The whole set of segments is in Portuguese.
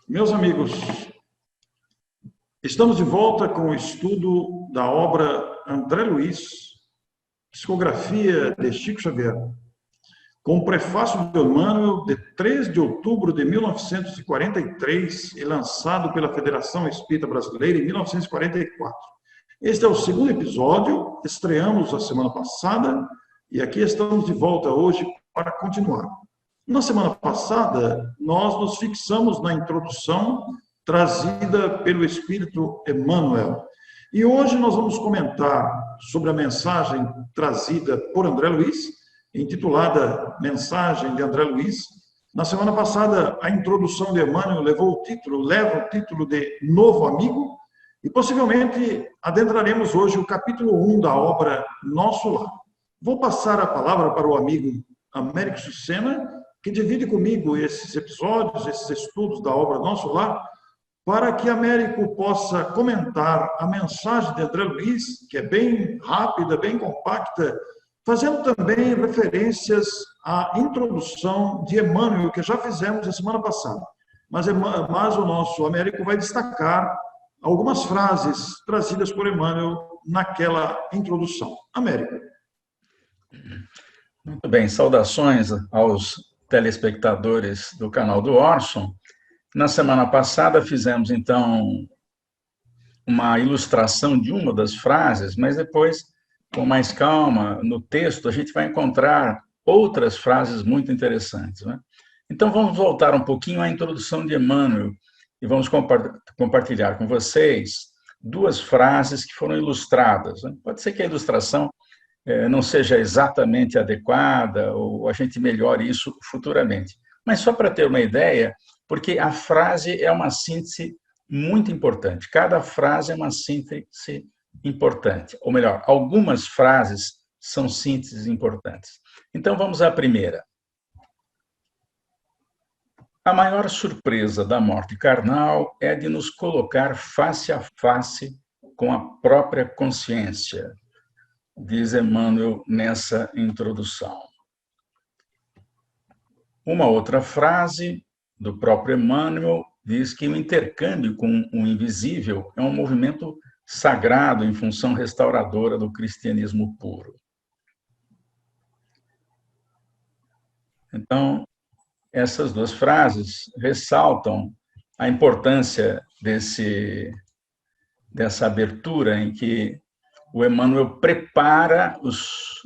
Meus amigos, estamos de volta com o estudo da obra André Luiz, Psicografia de Chico Xavier, com o prefácio de Emmanuel de 3 de outubro de 1943 e lançado pela Federação Espírita Brasileira em 1944. Este é o segundo episódio, estreamos a semana passada e aqui estamos de volta hoje para continuar. Na semana passada, nós nos fixamos na introdução trazida pelo Espírito Emmanuel. E hoje nós vamos comentar sobre a mensagem trazida por André Luiz, intitulada Mensagem de André Luiz. Na semana passada, a introdução de Emmanuel leva o título de Novo Amigo, e possivelmente adentraremos hoje o capítulo 1 da obra Nosso Lar. Vou passar a palavra para o amigo Américo Sucena, que divide comigo esses episódios, esses estudos da obra Nosso Lar, para que Américo possa comentar a mensagem de André Luiz, que é bem rápida, bem compacta, fazendo também referências à introdução de Emmanuel, que já fizemos na semana passada. Mas o nosso Américo vai destacar algumas frases trazidas por Emmanuel naquela introdução. Américo. Muito bem, saudações aos telespectadores do canal do Orson. Na semana passada fizemos, então, uma ilustração de uma das frases, mas depois, com mais calma, no texto, a gente vai encontrar outras frases muito interessantes, né? Então, vamos voltar um pouquinho à introdução de Emmanuel e vamos compartilhar com vocês duas frases que foram ilustradas, né? Pode ser que a ilustração não seja exatamente adequada ou a gente melhore isso futuramente. Mas só para ter uma ideia, porque a frase é uma síntese muito importante. Cada frase é uma síntese importante. Ou melhor, algumas frases são sínteses importantes. Então, vamos à primeira. A maior surpresa da morte carnal é de nos colocar face a face com a própria consciência, diz Emmanuel nessa introdução. Uma outra frase do próprio Emmanuel diz que o intercâmbio com o invisível é um movimento sagrado em função restauradora do cristianismo puro. Então, essas duas frases ressaltam a importância dessa abertura em que o Emmanuel prepara os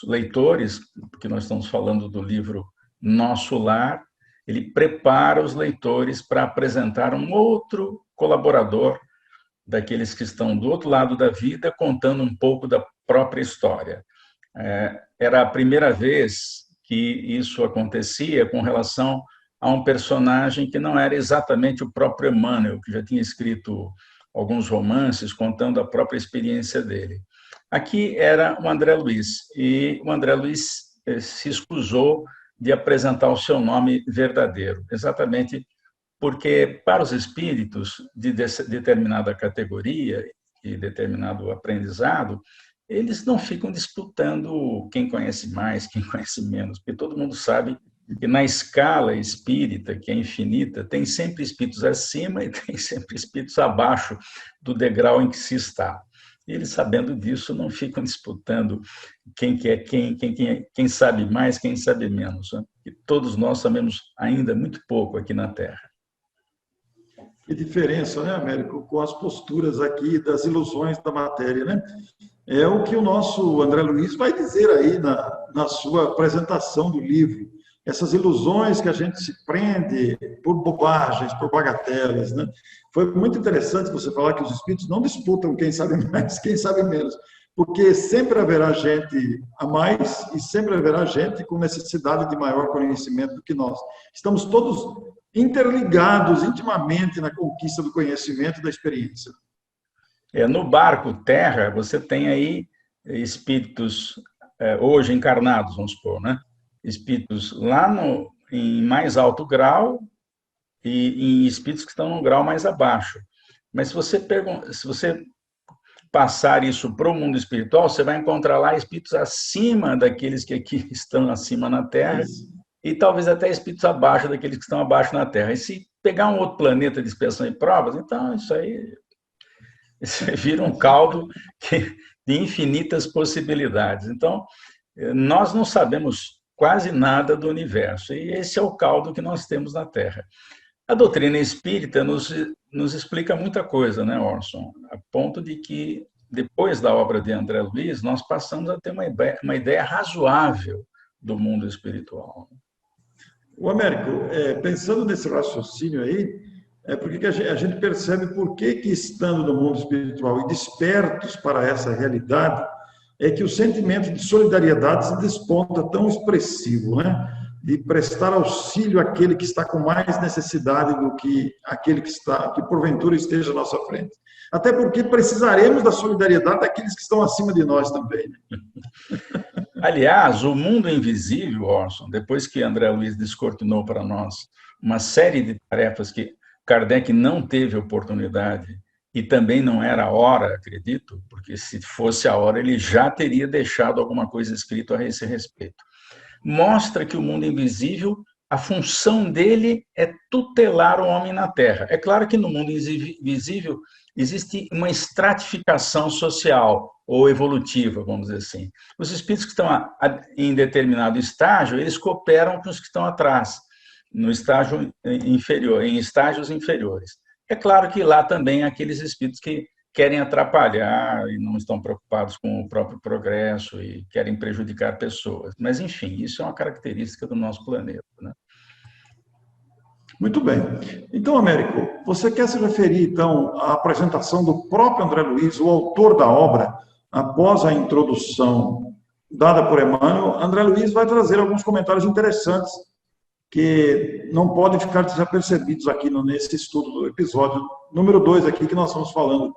leitores, porque nós estamos falando do livro Nosso Lar, ele prepara os leitores para apresentar um outro colaborador daqueles que estão do outro lado da vida, contando um pouco da própria história. Era a primeira vez que isso acontecia com relação a um personagem que não era exatamente o próprio Emmanuel, que já tinha escrito alguns romances contando a própria experiência dele. Aqui era o André Luiz, e o André Luiz se escusou de apresentar o seu nome verdadeiro, exatamente porque, para os espíritos de determinada categoria e determinado aprendizado, eles não ficam disputando quem conhece mais, quem conhece menos, porque todo mundo sabe que na escala espírita, que é infinita, tem sempre espíritos acima e tem sempre espíritos abaixo do degrau em que se está. E eles, sabendo disso, não ficam disputando quem sabe mais, quem sabe menos, né? E todos nós sabemos ainda muito pouco aqui na Terra. Que diferença, né, Américo, com as posturas aqui das ilusões da matéria, né? É o que o nosso André Luiz vai dizer aí na sua apresentação do livro. Essas ilusões que a gente se prende por bobagens, por bagatelas, né? Foi muito interessante você falar que os espíritos não disputam quem sabe mais, quem sabe menos, porque sempre haverá gente a mais e sempre haverá gente com necessidade de maior conhecimento do que nós. Estamos todos interligados intimamente na conquista do conhecimento e da experiência. No barco Terra, você tem aí espíritos hoje encarnados, vamos supor, né? Espíritos lá em mais alto grau e em espíritos que estão num grau mais abaixo. Mas se você passar isso para o mundo espiritual, você vai encontrar lá espíritos acima daqueles que aqui estão acima na Terra e talvez até espíritos abaixo daqueles que estão abaixo na Terra. E se pegar um outro planeta de expiação e provas, então isso aí vira um caldo de infinitas possibilidades. Então, nós não sabemos quase nada do universo, e esse é o caldo que nós temos na Terra. A doutrina espírita nos explica muita coisa, né, Orson? A ponto de que, depois da obra de André Luiz, nós passamos a ter uma ideia razoável do mundo espiritual. O Américo, pensando nesse raciocínio aí, é porque que a gente percebe por que, estando no mundo espiritual e despertos para essa realidade, é que o sentimento de solidariedade se desponta tão expressivo, né? De prestar auxílio àquele que está com mais necessidade do que aquele que porventura esteja à nossa frente. Até porque precisaremos da solidariedade daqueles que estão acima de nós também. Aliás, o mundo invisível, Orson, depois que André Luiz descortinou para nós uma série de tarefas que Kardec não teve oportunidade e também não era a hora, acredito, porque se fosse a hora ele já teria deixado alguma coisa escrita a esse respeito. Mostra que o mundo invisível, a função dele é tutelar o homem na Terra. É claro que no mundo invisível existe uma estratificação social ou evolutiva, vamos dizer assim. Os espíritos que estão em determinado estágio, eles cooperam com os que estão atrás, no estágio inferior, em estágios inferiores. É claro que lá também há aqueles espíritos que querem atrapalhar e não estão preocupados com o próprio progresso e querem prejudicar pessoas. Mas, enfim, isso é uma característica do nosso planeta, né? Muito bem. Então, Américo, você quer se referir, então, à apresentação do próprio André Luiz, o autor da obra, após a introdução dada por Emmanuel? André Luiz vai trazer alguns comentários interessantes que não podem ficar desapercebidos aqui nesse estudo do episódio número 2 aqui, que nós estamos falando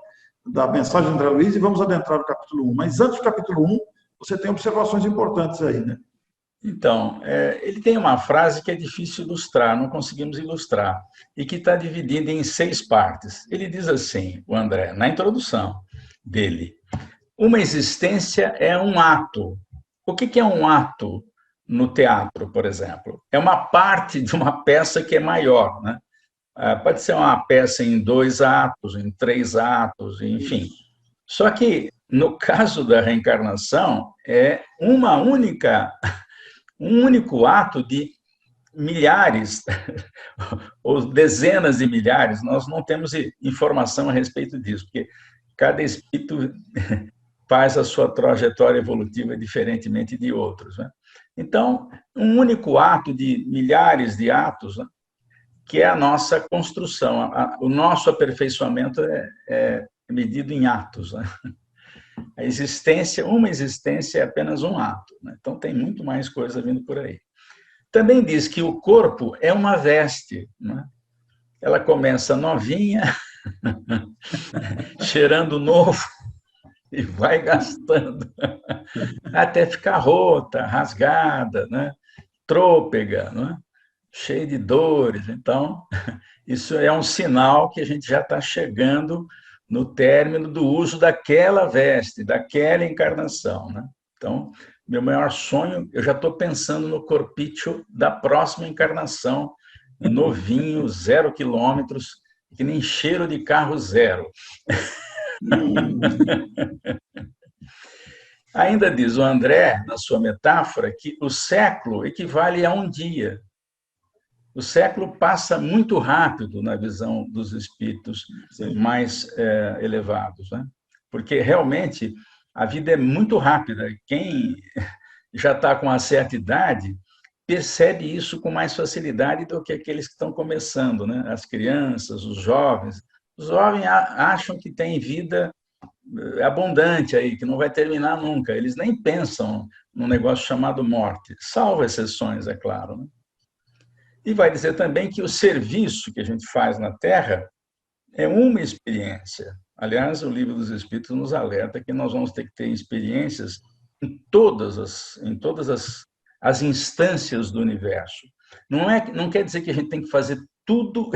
da mensagem de André Luiz, e vamos adentrar no capítulo 1. Mas antes do capítulo 1, você tem observações importantes aí, né? Então, ele tem uma frase que é difícil ilustrar, não conseguimos ilustrar, e que está dividida em 6 partes. Ele diz assim, o André, na introdução dele: uma existência é um ato. O que é um ato no teatro, por exemplo? É uma parte de uma peça que é maior, né? Pode ser uma peça em 2 atos, em 3 atos, enfim. Só que, no caso da reencarnação, é um único ato de milhares ou dezenas de milhares. Nós não temos informação a respeito disso, porque cada espírito faz a sua trajetória evolutiva diferentemente de outros, né? Então, um único ato de milhares de atos, né, que é a nossa construção, o nosso aperfeiçoamento é medido em atos, né? A existência, uma existência é apenas um ato, né? Então tem muito mais coisa vindo por aí. Também diz que o corpo é uma veste, né? Ela começa novinha, cheirando novo, e vai gastando, até ficar rota, rasgada, né? Trôpega, né? Cheia de dores. Então, isso é um sinal que a gente já está chegando no término do uso daquela veste, daquela encarnação, né? Então, meu maior sonho, eu já estou pensando no corpício da próxima encarnação, novinho, 0 quilômetros, que nem cheiro de carro zero. Ainda diz o André, na sua metáfora, que o século equivale a um dia. O século passa muito rápido na visão dos espíritos mais elevados, né? Porque realmente a vida é muito rápida. Quem já está com uma certa idade percebe isso com mais facilidade do que aqueles que estão começando, né? As crianças, os jovens. Os jovens acham que tem vida abundante aí, que não vai terminar nunca. Eles nem pensam num negócio chamado morte, salvo exceções, é claro, né? E vai dizer também que o serviço que a gente faz na Terra é uma experiência. Aliás, o Livro dos Espíritos nos alerta que nós vamos ter que ter experiências em todas as instâncias do universo. Não quer dizer que a gente tem que fazer tudo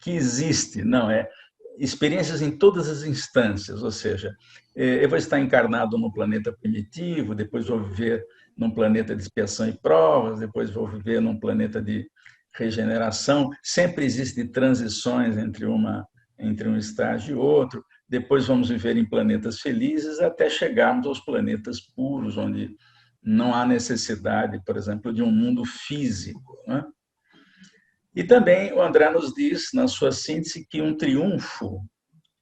que existe, não, é experiências em todas as instâncias, ou seja, eu vou estar encarnado no planeta primitivo, depois vou viver num planeta de expiação e provas, depois vou viver num planeta de regeneração, sempre existem transições entre um estágio e outro, depois vamos viver em planetas felizes até chegarmos aos planetas puros, onde não há necessidade, por exemplo, de um mundo físico, né? E também o André nos diz, na sua síntese, que um triunfo,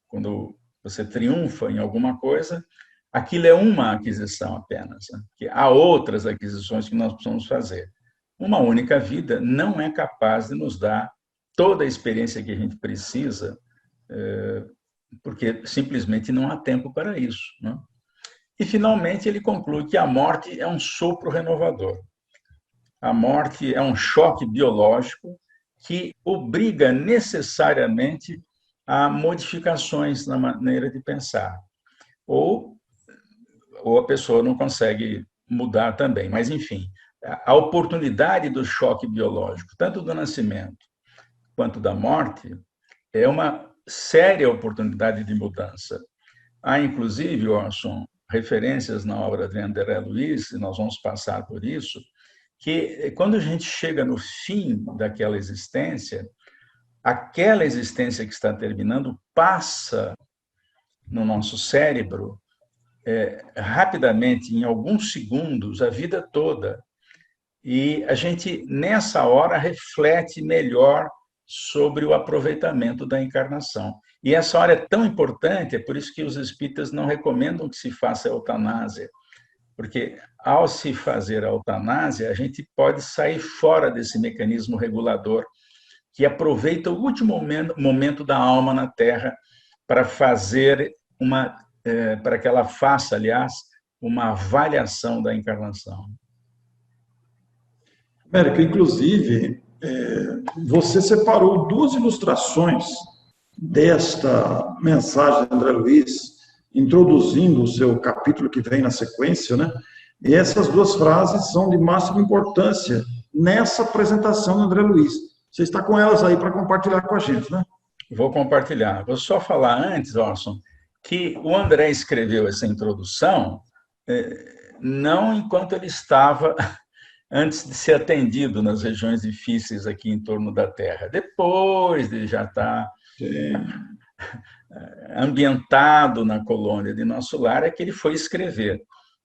quando você triunfa em alguma coisa, aquilo é uma aquisição apenas, né? Que há outras aquisições que nós precisamos fazer. Uma única vida não é capaz de nos dar toda a experiência que a gente precisa, porque simplesmente não há tempo para isso, né? E, finalmente, ele conclui que a morte é um sopro renovador. A morte é um choque biológico que obriga necessariamente a modificações na maneira de pensar. Ou a pessoa não consegue mudar também. Mas, enfim, a oportunidade do choque biológico, tanto do nascimento quanto da morte, é uma séria oportunidade de mudança. Há, inclusive, Orson, referências na obra de André Luiz, e nós vamos passar por isso, que quando a gente chega no fim daquela existência, aquela existência que está terminando passa no nosso cérebro rapidamente, em alguns segundos, a vida toda. E a gente, nessa hora, reflete melhor sobre o aproveitamento da encarnação. E essa hora é tão importante, é por isso que os espíritas não recomendam que se faça a eutanásia, porque ao se fazer a eutanásia, a gente pode sair fora desse mecanismo regulador que aproveita o último momento da alma na Terra para fazer para que ela faça, aliás, uma avaliação da encarnação. Américo, inclusive, você separou duas ilustrações desta mensagem de André Luiz, introduzindo o seu capítulo que vem na sequência, né? E essas duas frases são de máxima importância nessa apresentação do André Luiz. Você está com elas aí para compartilhar com a gente, né? Vou compartilhar. Vou só falar antes, Orson, que o André escreveu essa introdução não enquanto ele estava antes de ser atendido nas regiões difíceis aqui em torno da Terra. Depois de já estar ambientado na colônia de Nosso Lar, é que ele foi escrever.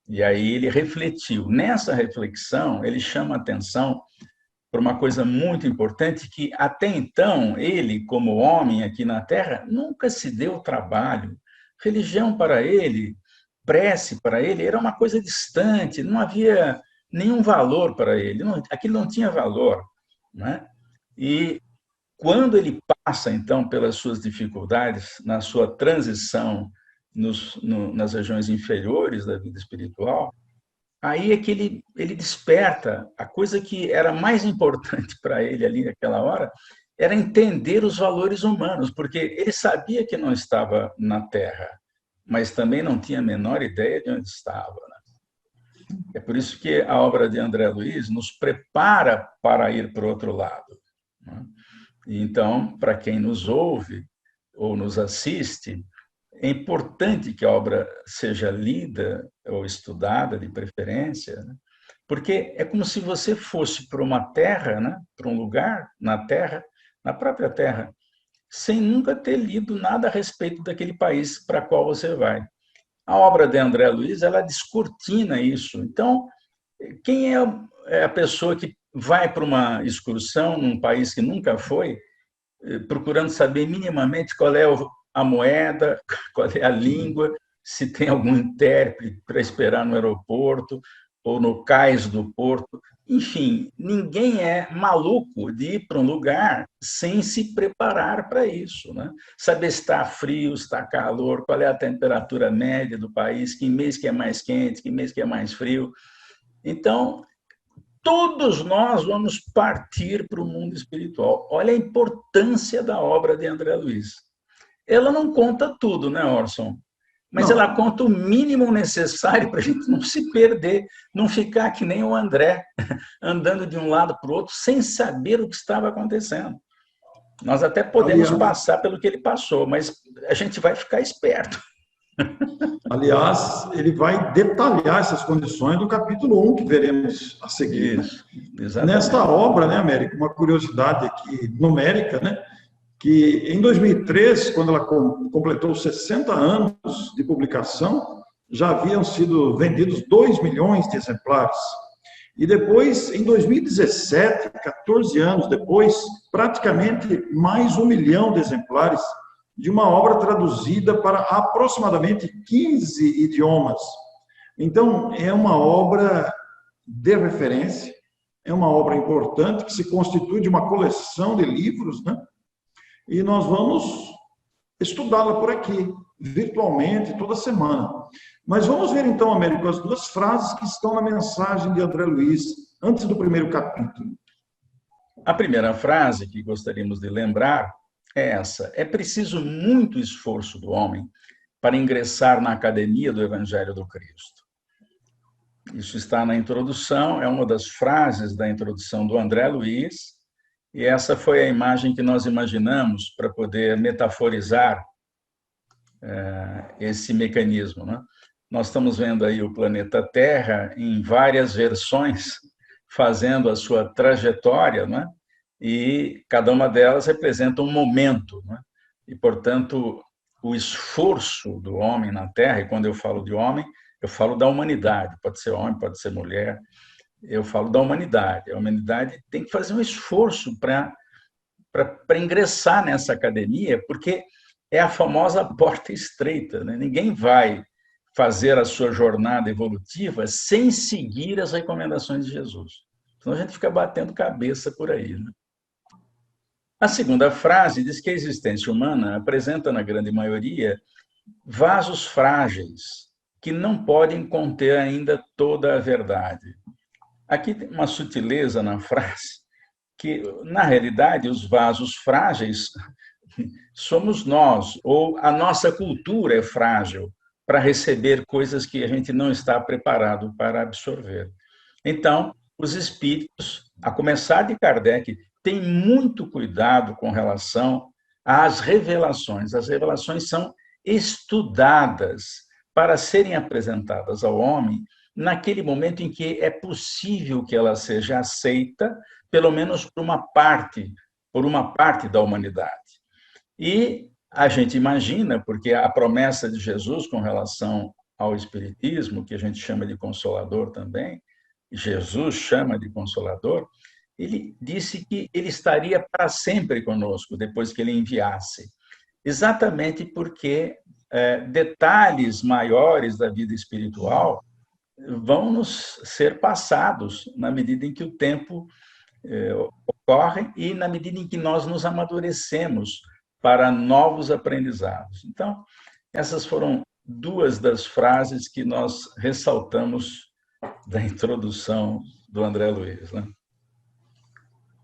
E aí ele refletiu. Nessa reflexão, ele chama a atenção para uma coisa muito importante, que até então, ele, como homem aqui na Terra, nunca se deu trabalho. Religião para ele, prece para ele, era uma coisa distante, não havia nenhum valor para ele, aquilo não tinha valor, né? E quando ele passa, então, pelas suas dificuldades, na sua transição nas regiões inferiores da vida espiritual, aí é que ele desperta a coisa que era mais importante para ele ali naquela hora, era entender os valores humanos, porque ele sabia que não estava na Terra, mas também não tinha a menor ideia de onde estava, né? É por isso que a obra de André Luiz nos prepara para ir para o outro lado, né? Então, para quem nos ouve ou nos assiste, é importante que a obra seja lida ou estudada, de preferência, né? Porque é como se você fosse para uma terra, né? Para um lugar na Terra, na própria Terra, sem nunca ter lido nada a respeito daquele país para qual você vai. A obra de André Luiz, ela descortina isso. Então, quem é a pessoa que vai para uma excursão num país que nunca foi, procurando saber minimamente qual é a moeda, qual é a língua, se tem algum intérprete para esperar no aeroporto ou no cais do porto? Enfim, ninguém é maluco de ir para um lugar sem se preparar para isso, né? Saber se está frio, se está calor, qual é a temperatura média do país, que mês que é mais quente, que mês que é mais frio. Então, todos nós vamos partir para o mundo espiritual. Olha a importância da obra de André Luiz. Ela não conta tudo, né, Orson? Mas ela conta o mínimo necessário para a gente não se perder, não ficar que nem o André, andando de um lado para o outro, sem saber o que estava acontecendo. Nós até podemos passar pelo que ele passou, mas a gente vai ficar esperto. Aliás, ele vai detalhar essas condições no capítulo 1, que veremos a seguir. Isso, exatamente. Nesta obra, né, Américo, uma curiosidade aqui numérica, né, que em 2003, quando ela completou 60 anos de publicação, já haviam sido vendidos 2 milhões de exemplares. E depois, em 2017, 14 anos depois, praticamente mais 1 milhão de exemplares de uma obra traduzida para aproximadamente 15 idiomas. Então, é uma obra de referência, é uma obra importante que se constitui de uma coleção de livros, né? E nós vamos estudá-la por aqui, virtualmente, toda semana. Mas vamos ver então, Américo, as 2 frases que estão na mensagem de André Luiz, antes do primeiro capítulo. A primeira frase que gostaríamos de lembrar é essa: é preciso muito esforço do homem para ingressar na academia do Evangelho do Cristo. Isso está na introdução, é uma das frases da introdução do André Luiz, e essa foi a imagem que nós imaginamos para poder metaforizar esse mecanismo, né? Nós estamos vendo aí o planeta Terra em várias versões, fazendo a sua trajetória, né? E cada uma delas representa um momento, né? E, portanto, o esforço do homem na Terra, e quando eu falo de homem, eu falo da humanidade, pode ser homem, pode ser mulher, eu falo da humanidade. A humanidade tem que fazer um esforço para ingressar nessa academia, porque é a famosa porta estreita, né? Ninguém vai fazer a sua jornada evolutiva sem seguir as recomendações de Jesus. Senão a gente fica batendo cabeça por aí, né? A segunda frase diz que a existência humana apresenta, na grande maioria, vasos frágeis que não podem conter ainda toda a verdade. Aqui tem uma sutileza na frase, que, na realidade, os vasos frágeis somos nós, ou a nossa cultura é frágil para receber coisas que a gente não está preparado para absorver. Então, os espíritos, a começar de Kardec, têm muito cuidado com relação às revelações. As revelações são estudadas para serem apresentadas ao homem naquele momento em que é possível que ela seja aceita, pelo menos por uma parte da humanidade. E a gente imagina, porque a promessa de Jesus com relação ao Espiritismo, que a gente chama de Consolador também, Jesus chama de Consolador, ele disse que ele estaria para sempre conosco, depois que ele enviasse. Exatamente porque detalhes maiores da vida espiritual vão nos ser passados na medida em que o tempo ocorre e na medida em que nós nos amadurecemos para novos aprendizados. Então, essas foram 2 das frases que nós ressaltamos da introdução do André Luiz, né?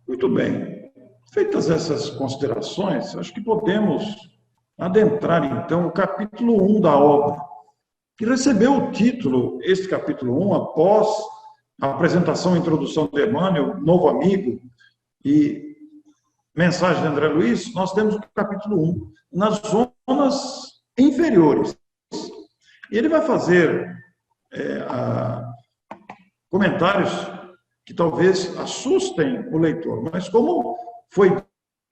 Muito bem. Feitas essas considerações, acho que podemos adentrar, então, o capítulo 1 da obra, que recebeu o título, este capítulo 1, após a apresentação e introdução de Emmanuel, Novo Amigo, e Mensagem de André Luiz, nós temos o capítulo 1, nas zonas inferiores. E ele vai fazer comentários que talvez assustem o leitor, mas como foi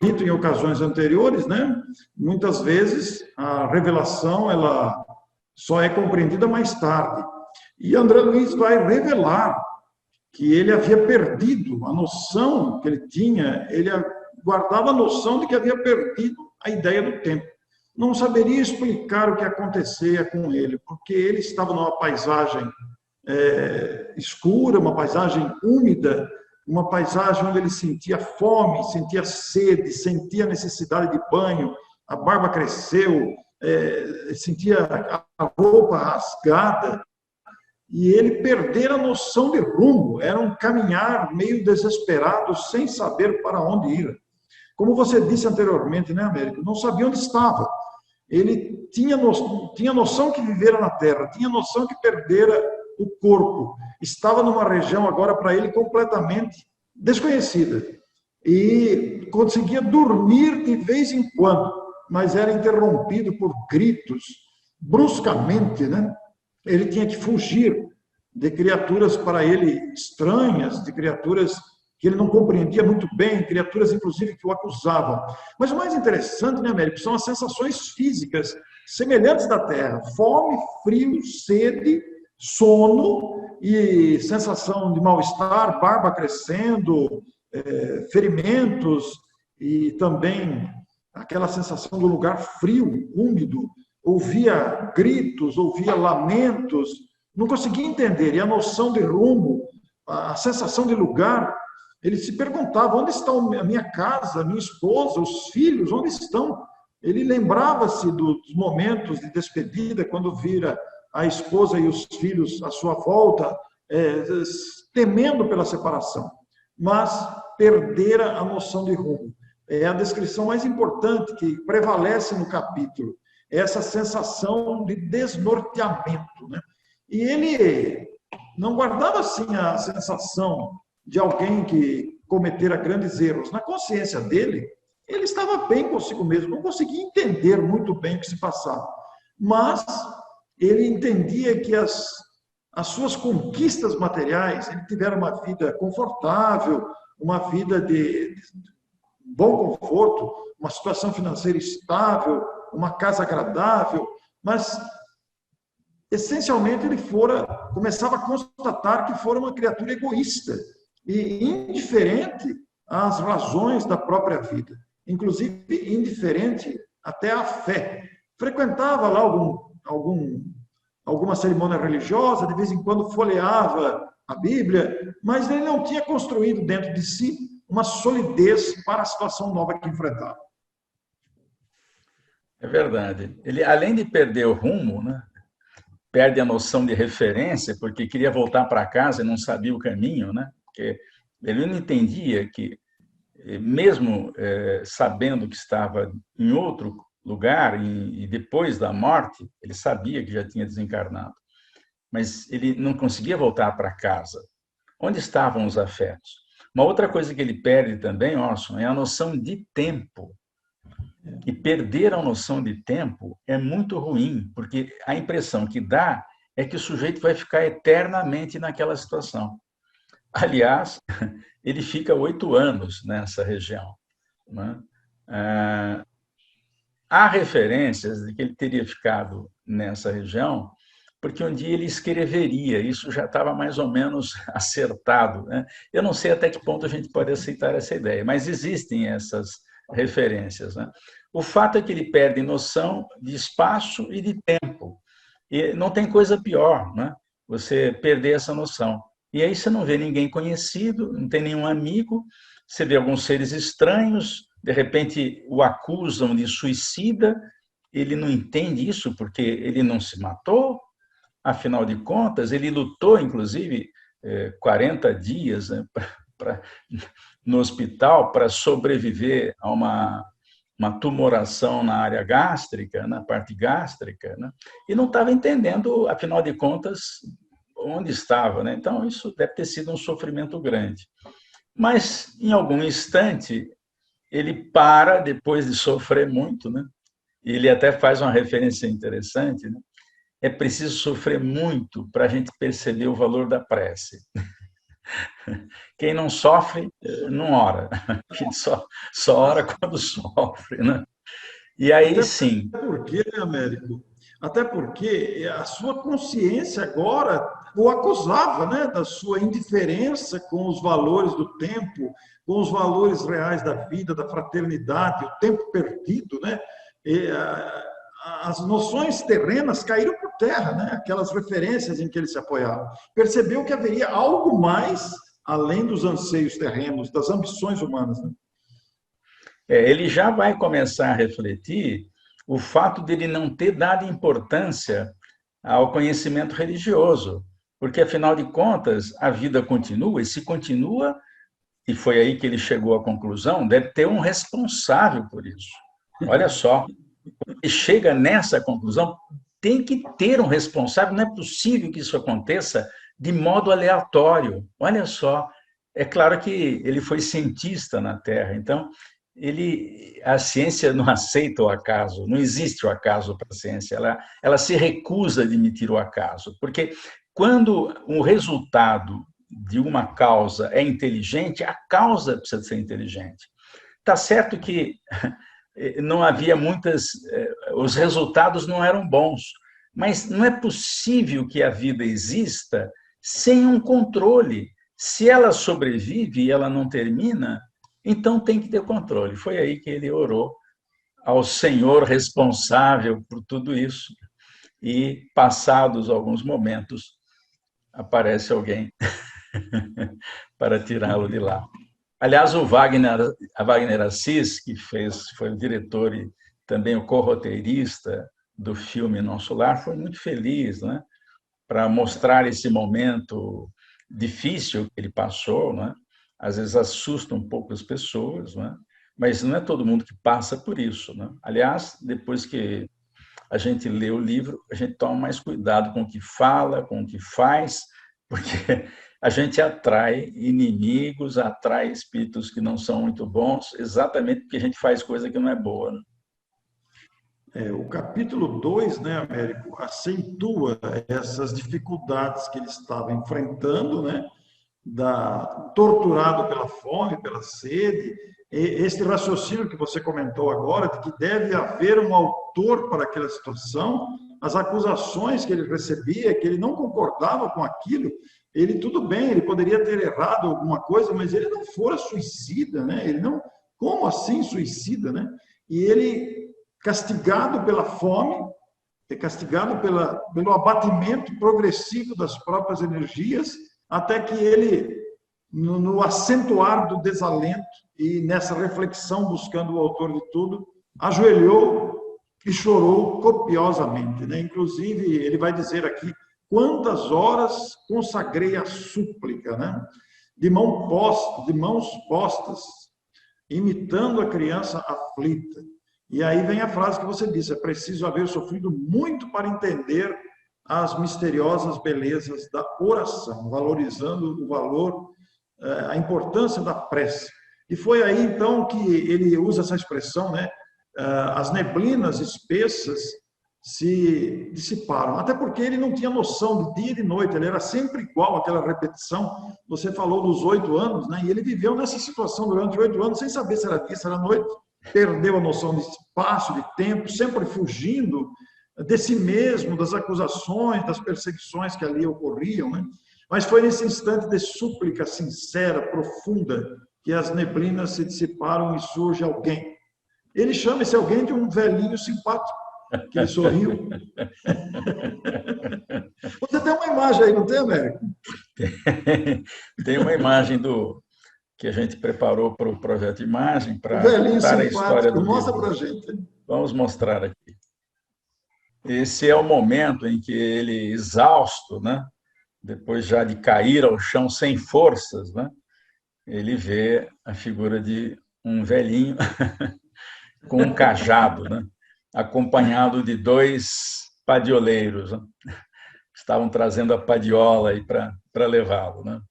dito em ocasiões anteriores, né, muitas vezes a revelação ela só é compreendida mais tarde. E André Luiz vai revelar que ele havia perdido a noção que ele tinha, ele guardava a noção de que havia perdido a ideia do tempo. Não saberia explicar o que acontecia com ele, porque ele estava numa paisagem escura, uma paisagem úmida, uma paisagem onde ele sentia fome, sentia sede, sentia necessidade de banho, a barba cresceu, sentia a roupa rasgada, e ele perdera a noção de rumo, era um caminhar meio desesperado, sem saber para onde ir. Como você disse anteriormente, né, Américo? Não sabia onde estava. Ele tinha noção que vivera na Terra, tinha noção que perdera o corpo. Estava numa região agora para ele completamente desconhecida. E conseguia dormir de vez em quando, mas era interrompido por gritos bruscamente, né, ele tinha que fugir de criaturas para ele estranhas, de criaturas que ele não compreendia muito bem, criaturas, inclusive, que o acusavam. Mas o mais interessante, né, Américo, são as sensações físicas semelhantes da Terra: fome, frio, sede, sono e sensação de mal-estar, barba crescendo, ferimentos e também aquela sensação do lugar frio, úmido. Ouvia gritos, ouvia lamentos, não conseguia entender. E a noção de rumo, a sensação de lugar, ele se perguntava: onde está a minha casa, a minha esposa, os filhos, onde estão? Ele lembrava-se dos momentos de despedida, quando vira a esposa e os filhos à sua volta, temendo pela separação, mas perdera a noção de rumo. É a descrição mais importante que prevalece no capítulo, essa sensação de desnorteamento, né? E ele não guardava, assim, a sensação de alguém que cometera grandes erros. Na consciência dele, ele estava bem consigo mesmo, não conseguia entender muito bem o que se passava. Mas ele entendia que as suas conquistas materiais, ele tivera uma vida confortável, uma vida de bom conforto, uma situação financeira estável, uma casa agradável, mas essencialmente ele começava a constatar que fora uma criatura egoísta e indiferente às razões da própria vida, inclusive indiferente até à fé. Frequentava lá alguma cerimônia religiosa, de vez em quando folheava a Bíblia, mas ele não tinha construído dentro de si uma solidez para a situação nova que enfrentava. É verdade. Ele, além de perder o rumo, né, perde a noção de referência, porque queria voltar para casa e não sabia o caminho, né? Porque ele não entendia que, mesmo sabendo que estava em outro lugar e depois da morte, ele sabia que já tinha desencarnado, mas ele não conseguia voltar para casa. Onde estavam os afetos? Uma outra coisa que ele perde também, Orson, é a noção de tempo. E perder a noção de tempo é muito ruim, porque a impressão que dá é que o sujeito vai ficar eternamente naquela situação. Aliás, ele fica 8 anos nessa região, né? Há referências de que ele teria ficado nessa região porque um dia ele escreveria, isso já estava mais ou menos acertado, né? Eu não sei até que ponto a gente pode aceitar essa ideia, mas existem essas referências, né? O fato é que ele perde noção de espaço e de tempo, e não tem coisa pior, né? Você perder essa noção. E aí você não vê ninguém conhecido, não tem nenhum amigo, você vê alguns seres estranhos, de repente o acusam de suicida, ele não entende isso porque ele não se matou, afinal de contas, ele lutou, inclusive, 40 dias, né, no hospital para sobreviver a uma tumoração na área gástrica, na parte gástrica, né, e não estava entendendo, afinal de contas, onde estava, né? Então, isso deve ter sido um sofrimento grande. Mas, em algum instante, ele para, depois de sofrer muito, né? Ele até faz uma referência interessante, né? É preciso sofrer muito para a gente perceber o valor da prece. Quem não sofre, não ora. Quem só ora quando sofre, né? E aí, sim. Até porque, Américo? Até porque a sua consciência agora o acusava, né, da sua indiferença com os valores do tempo, com os valores reais da vida, da fraternidade, o tempo perdido, né? E, as noções terrenas caíram por terra, né? Aquelas referências em que ele se apoiava. Percebeu que haveria algo mais além dos anseios terrenos, das ambições humanas, né? Ele já vai começar a refletir o fato de ele não ter dado importância ao conhecimento religioso, porque, afinal de contas, a vida continua, e se continua, e foi aí que ele chegou à conclusão, deve ter um responsável por isso. Olha só, e chega nessa conclusão, tem que ter um responsável, não é possível que isso aconteça de modo aleatório. Olha só, é claro que ele foi cientista na Terra, então a ciência não aceita o acaso, não existe o acaso para a ciência, ela se recusa a admitir o acaso, porque quando um resultado de uma causa é inteligente, a causa precisa ser inteligente. Está certo que não havia os resultados não eram bons, mas não é possível que a vida exista sem um controle. Se ela sobrevive e ela não termina, então tem que ter controle. Foi aí que ele orou ao Senhor responsável por tudo isso. E, passados alguns momentos, aparece alguém para tirá-lo de lá. Aliás, a Wagner Assis, que foi o diretor e também o co-roteirista do filme Nosso Lar, foi muito feliz, né, para mostrar esse momento difícil que ele passou, né? Às vezes assusta um pouco as pessoas, né? Mas não é todo mundo que passa por isso, né? Aliás, depois que a gente lê o livro, a gente toma mais cuidado com o que fala, com o que faz, porque a gente atrai inimigos, atrai espíritos que não são muito bons, exatamente porque a gente faz coisa que não é boa, né? O capítulo 2, né, Américo, acentua essas dificuldades que ele estava enfrentando, né, torturado pela fome, pela sede, este raciocínio que você comentou agora, de que deve haver um autor para aquela situação, as acusações que ele recebia, que ele não concordava com aquilo, ele, tudo bem, ele poderia ter errado alguma coisa, mas ele não fora suicida, né? Ele não, como assim suicida, né? E ele, castigado pela fome, castigado pelo abatimento progressivo das próprias energias, até que ele, no acentuar do desalento e nessa reflexão buscando o autor de tudo, ajoelhou e chorou copiosamente, né? Inclusive, ele vai dizer aqui, quantas horas consagrei a súplica, né? De mãos postas, imitando a criança aflita. E aí vem a frase que você disse, é preciso haver sofrido muito para entender as misteriosas belezas da oração, valorizando o valor, a importância da prece. E foi aí, então, que ele usa essa expressão, né? As neblinas espessas se dissiparam, até porque ele não tinha noção de dia e de noite, ele era sempre igual àquela repetição. Você falou dos 8 anos, né? E ele viveu nessa situação durante 8 anos, sem saber se era dia, se era noite, perdeu a noção de espaço, de tempo, sempre fugindo de si mesmo, das acusações, das perseguições que ali ocorriam, né? Mas foi nesse instante de súplica sincera, profunda, que as neblinas se dissiparam e surge alguém. Ele chama esse alguém de um velhinho simpático, que ele sorriu. Você tem uma imagem aí, não tem, Américo? Tem uma imagem que a gente preparou para o projeto de imagem para contar a história do mostra livro. para a gente. Vamos mostrar aqui. Esse é o momento em que ele, exausto, né, depois já de cair ao chão sem forças, né, ele vê a figura de um velhinho com um cajado, né, acompanhado de 2 padioleiros, né, estavam trazendo a padiola aí para levá-lo, né?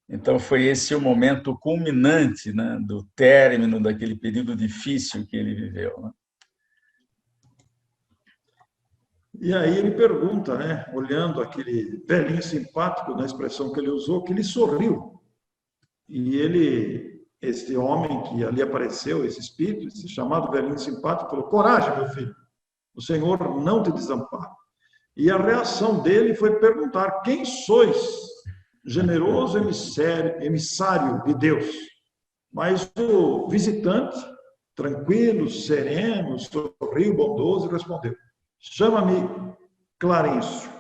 Então foi esse o momento culminante, né, do término daquele período difícil que ele viveu, né? E aí ele pergunta, né, olhando aquele velhinho simpático, na expressão que ele usou, que ele sorriu. E esse homem que ali apareceu, esse espírito, esse chamado velhinho simpático, falou, coragem, meu filho, o Senhor não te desampara. E a reação dele foi perguntar, quem sois, generoso emissário de Deus? Mas o visitante, tranquilo, sereno, sorriu, bondoso, respondeu, chama-me Clarencio,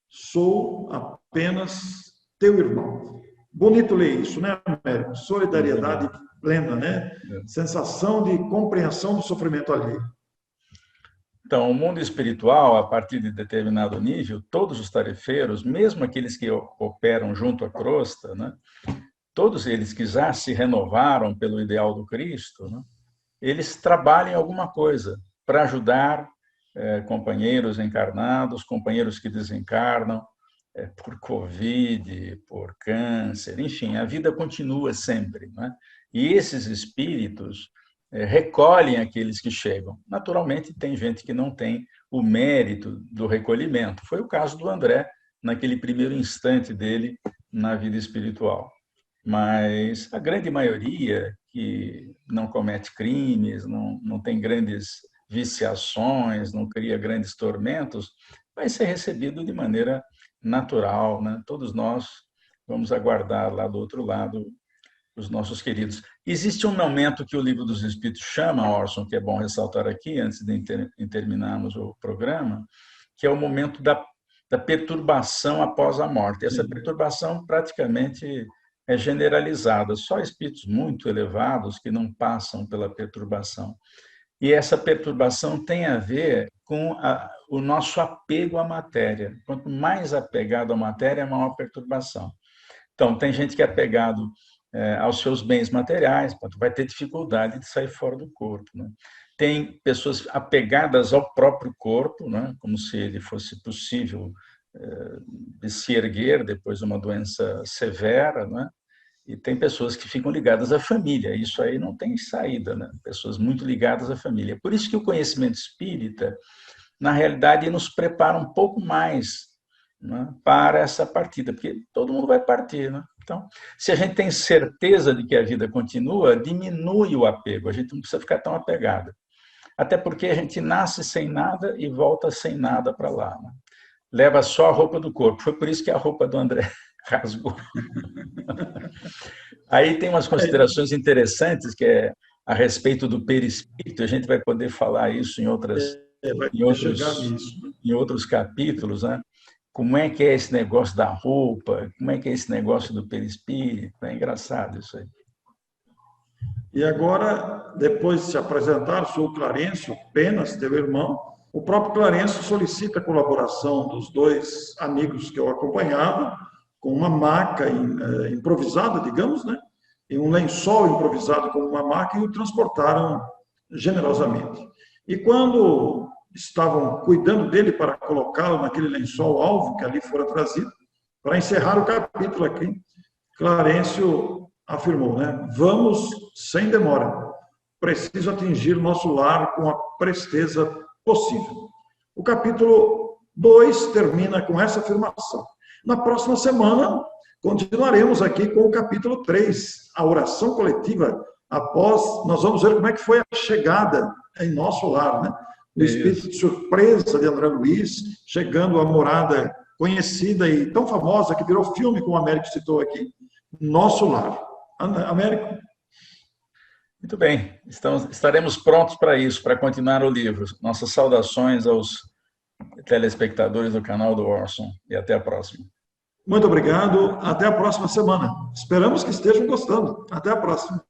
sou apenas teu irmão. Bonito ler isso, né, Américo? Solidariedade plena, né? Sensação de compreensão do sofrimento alheio. Então, o mundo espiritual, a partir de determinado nível, todos os tarefeiros, mesmo aqueles que operam junto à crosta, né, todos eles que já se renovaram pelo ideal do Cristo, né, eles trabalham em alguma coisa para ajudar companheiros encarnados, companheiros que desencarnam por Covid, por câncer, enfim, a vida continua sempre, né? E esses espíritos recolhem aqueles que chegam. Naturalmente, tem gente que não tem o mérito do recolhimento. Foi o caso do André, naquele primeiro instante dele na vida espiritual. Mas a grande maioria que não comete crimes, não tem grandes viciações, não cria grandes tormentos, vai ser recebido de maneira natural, né? Todos nós vamos aguardar lá do outro lado os nossos queridos. Existe um momento que o Livro dos Espíritos chama, Orson, que é bom ressaltar aqui, antes de terminarmos o programa, que é o momento da perturbação após a morte. Essa perturbação praticamente é generalizada, só espíritos muito elevados que não passam pela perturbação. E essa perturbação tem a ver com o nosso apego à matéria. Quanto mais apegado à matéria, maior perturbação. Então, tem gente que é apegado aos seus bens materiais, vai ter dificuldade de sair fora do corpo, né? Tem pessoas apegadas ao próprio corpo, né? Como se ele fosse possível de se erguer depois de uma doença severa, né? E tem pessoas que ficam ligadas à família, isso aí não tem saída, né? Pessoas muito ligadas à família. Por isso que o conhecimento espírita, na realidade, nos prepara um pouco mais, né, para essa partida, porque todo mundo vai partir, né? Então, se a gente tem certeza de que a vida continua, diminui o apego, a gente não precisa ficar tão apegado. Até porque a gente nasce sem nada e volta sem nada para lá, né? Leva só a roupa do corpo. Foi por isso que a roupa do André rasgou. Aí tem umas considerações interessantes que é a respeito do perispírito. A gente vai poder falar isso em outros capítulos, né? Como é que é esse negócio da roupa? Como é que é esse negócio do perispírito? É engraçado isso aí. E agora, depois de se apresentar, sou o Clarencio Penas, teu irmão. O próprio Clarencio solicita a colaboração dos dois amigos que eu acompanhava, com uma maca improvisada, digamos, né? E um lençol improvisado com uma maca, e o transportaram generosamente. E quando estavam cuidando dele para colocá-lo naquele lençol alvo que ali fora trazido, para encerrar o capítulo aqui, Clarencio afirmou, né? Vamos sem demora. Preciso atingir nosso lar com a presteza possível. O capítulo 2 termina com essa afirmação. Na próxima semana, continuaremos aqui com o capítulo 3, a oração coletiva. Após, nós vamos ver como é que foi a chegada em nosso lar, né? O espírito de surpresa de André Luiz, chegando à morada conhecida e tão famosa que virou filme, como o Américo citou aqui, Nosso Lar. Américo? Muito bem, estaremos prontos para isso, para continuar o livro. Nossas saudações aos telespectadores do canal do Orson e até a próxima. Muito obrigado, até a próxima semana. Esperamos que estejam gostando. Até a próxima.